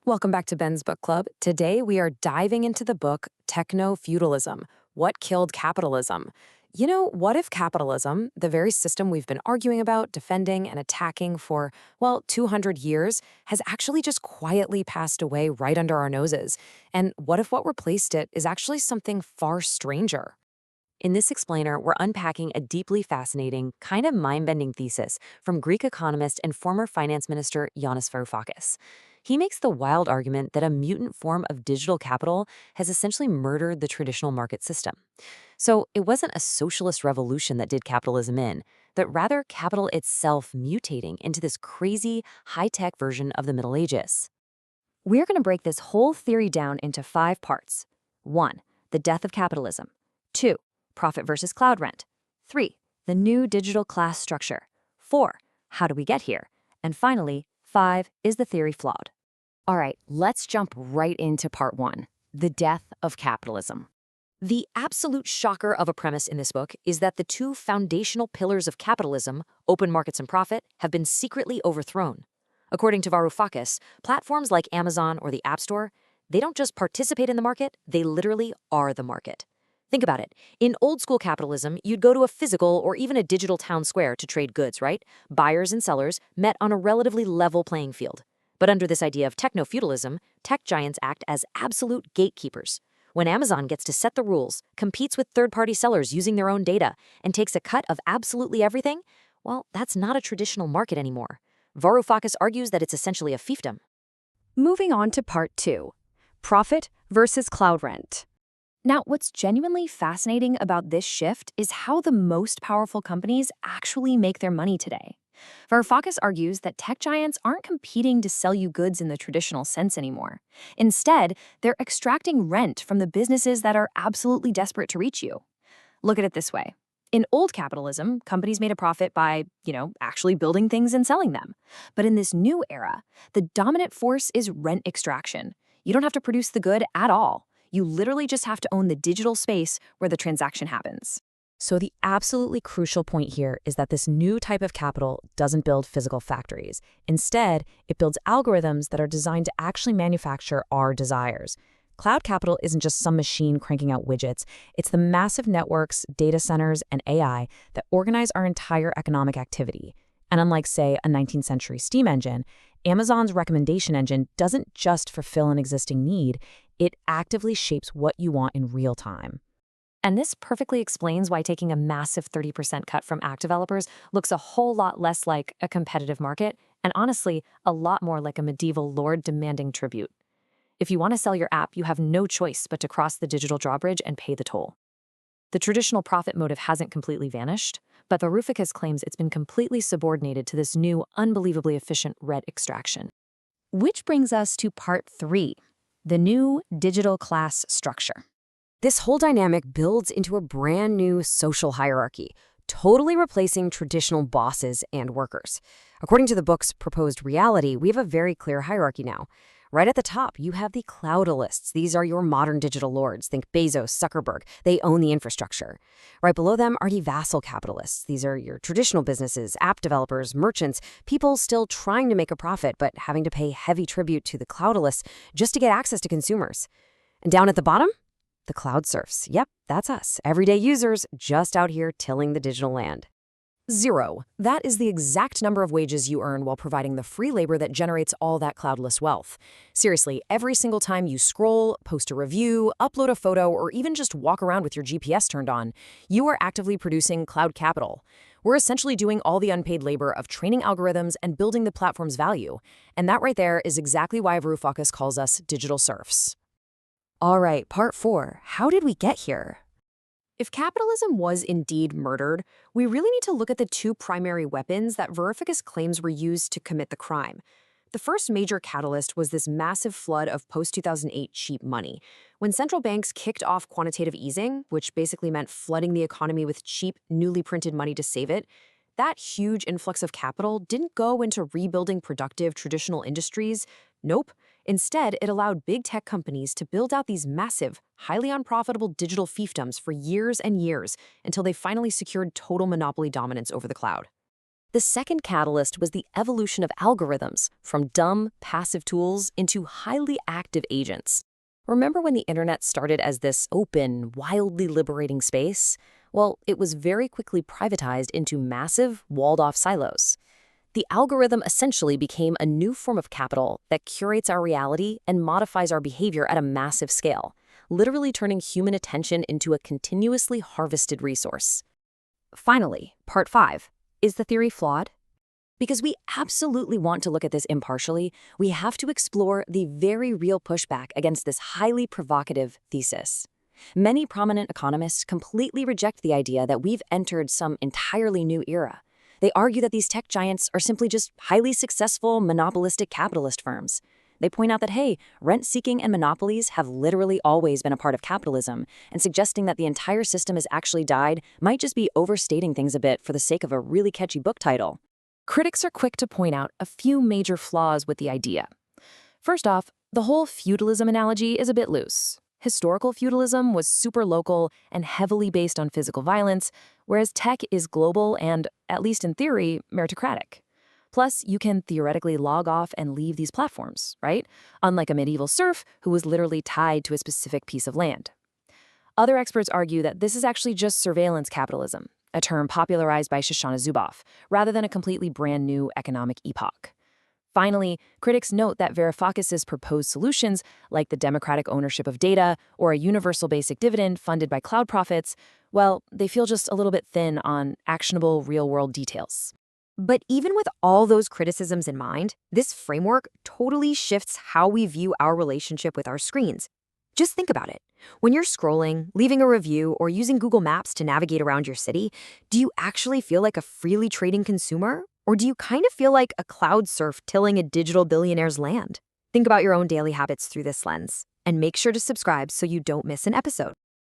Welcome back to Ben's Book Club. Today we are diving into the book Technofeudalism: What Killed Capitalism? What if capitalism, the very system we've been arguing about, defending, and attacking for, 200 years, has actually just quietly passed away right under our noses? And what if what replaced it is actually something far stranger? In this explainer, we're unpacking a deeply fascinating, kind of mind-bending thesis from Greek economist and former finance minister Yanis Varoufakis. He makes the wild argument that a mutant form of digital capital has essentially murdered the traditional market system. So it wasn't a socialist revolution that did capitalism in, but rather capital itself mutating into this crazy, high-tech version of the Middle Ages. We're going to break this whole theory down into 5 parts. 1. The death of capitalism. 2. Profit versus cloud rent. 3. The new digital class structure. 4. How do we get here? And finally, 5. Is the theory flawed? All right, let's jump right into part 1, the death of capitalism. The absolute shocker of a premise in this book is that the two foundational pillars of capitalism, open markets and profit, have been secretly overthrown. According to Varoufakis, platforms like Amazon or the App Store, they don't just participate in the market, they literally are the market. Think about it. In old-school capitalism, you'd go to a physical or even a digital town square to trade goods, right? Buyers and sellers met on a relatively level playing field. But under this idea of techno-feudalism, tech giants act as absolute gatekeepers. When Amazon gets to set the rules, competes with third-party sellers using their own data, and takes a cut of absolutely everything, well, that's not a traditional market anymore. Varoufakis argues that it's essentially a fiefdom. Moving on to part 2, profit versus cloud rent. Now, what's genuinely fascinating about this shift is how the most powerful companies actually make their money today. Varoufakis argues that tech giants aren't competing to sell you goods in the traditional sense anymore. Instead, they're extracting rent from the businesses that are absolutely desperate to reach you. Look at it this way. In old capitalism, companies made a profit by, actually building things and selling them. But in this new era, the dominant force is rent extraction. You don't have to produce the good at all. You literally just have to own the digital space where the transaction happens. So the absolutely crucial point here is that this new type of capital doesn't build physical factories. Instead, it builds algorithms that are designed to actually manufacture our desires. Cloud capital isn't just some machine cranking out widgets. It's the massive networks, data centers, and AI that organize our entire economic activity. And unlike, say, a 19th century steam engine, Amazon's recommendation engine doesn't just fulfill an existing need, it actively shapes what you want in real time. And this perfectly explains why taking a massive 30% cut from app developers looks a whole lot less like a competitive market, and honestly, a lot more like a medieval lord demanding tribute. If you want to sell your app, you have no choice but to cross the digital drawbridge and pay the toll. The traditional profit motive hasn't completely vanished, but Varoufakis claims it's been completely subordinated to this new, unbelievably efficient rent extraction. Which brings us to part 3, the new digital class structure. This whole dynamic builds into a brand new social hierarchy, totally replacing traditional bosses and workers. According to the book's proposed reality, we have a very clear hierarchy now. Right at the top, you have the Cloudalists. These are your modern digital lords. Think Bezos, Zuckerberg. They own the infrastructure. Right below them are the vassal capitalists. These are your traditional businesses, app developers, merchants, people still trying to make a profit but having to pay heavy tribute to the Cloudalists just to get access to consumers. And down at the bottom? The cloud serfs. Yep, that's us. Everyday users just out here tilling the digital land. 0. That is the exact number of wages you earn while providing the free labor that generates all that cloudless wealth. Seriously, every single time you scroll, post a review, upload a photo, or even just walk around with your GPS turned on, you are actively producing cloud capital. We're essentially doing all the unpaid labor of training algorithms and building the platform's value. And that right there is exactly why Varoufakis calls us digital serfs. All right, part 4. How did we get here? If capitalism was indeed murdered, we really need to look at the two primary weapons that Varoufakis claims were used to commit the crime. The first major catalyst was this massive flood of post-2008 cheap money. When central banks kicked off quantitative easing, which basically meant flooding the economy with cheap, newly printed money to save it, that huge influx of capital didn't go into rebuilding productive traditional industries. Nope. Instead, it allowed big tech companies to build out these massive, highly unprofitable digital fiefdoms for years and years until they finally secured total monopoly dominance over the cloud. The The second catalyst was the evolution of algorithms, from dumb, passive tools into highly active agents. Remember when the internet started as this open, wildly liberating space? Well, it was very quickly privatized into massive, walled-off silos. The algorithm essentially became a new form of capital that curates our reality and modifies our behavior at a massive scale, literally turning human attention into a continuously harvested resource. Finally, part 5. Is the theory flawed? Because we absolutely want to look at this impartially, we have to explore the very real pushback against this highly provocative thesis. Many prominent economists completely reject the idea that we've entered some entirely new era. They argue that these tech giants are simply just highly successful, monopolistic capitalist firms. They point out that, hey, rent-seeking and monopolies have literally always been a part of capitalism, and suggesting that the entire system has actually died might just be overstating things a bit for the sake of a really catchy book title. Critics are quick to point out a few major flaws with the idea. First off, the whole feudalism analogy is a bit loose. Historical feudalism was super local and heavily based on physical violence, whereas tech is global and, at least in theory, meritocratic. Plus, you can theoretically log off and leave these platforms, right? Unlike a medieval serf who was literally tied to a specific piece of land. Other experts argue that this is actually just surveillance capitalism, a term popularized by Shoshana Zuboff, rather than a completely brand new economic epoch. Finally, critics note that Varoufakis' proposed solutions, like the democratic ownership of data or a universal basic dividend funded by cloud profits, well, they feel just a little bit thin on actionable real-world details. But even with all those criticisms in mind, this framework totally shifts how we view our relationship with our screens. Just think about it. When you're scrolling, leaving a review, or using Google Maps to navigate around your city, do you actually feel like a freely trading consumer? Or do you kind of feel like a cloud serf tilling a digital billionaire's land? Think about your own daily habits through this lens, and make sure to subscribe so you don't miss an episode.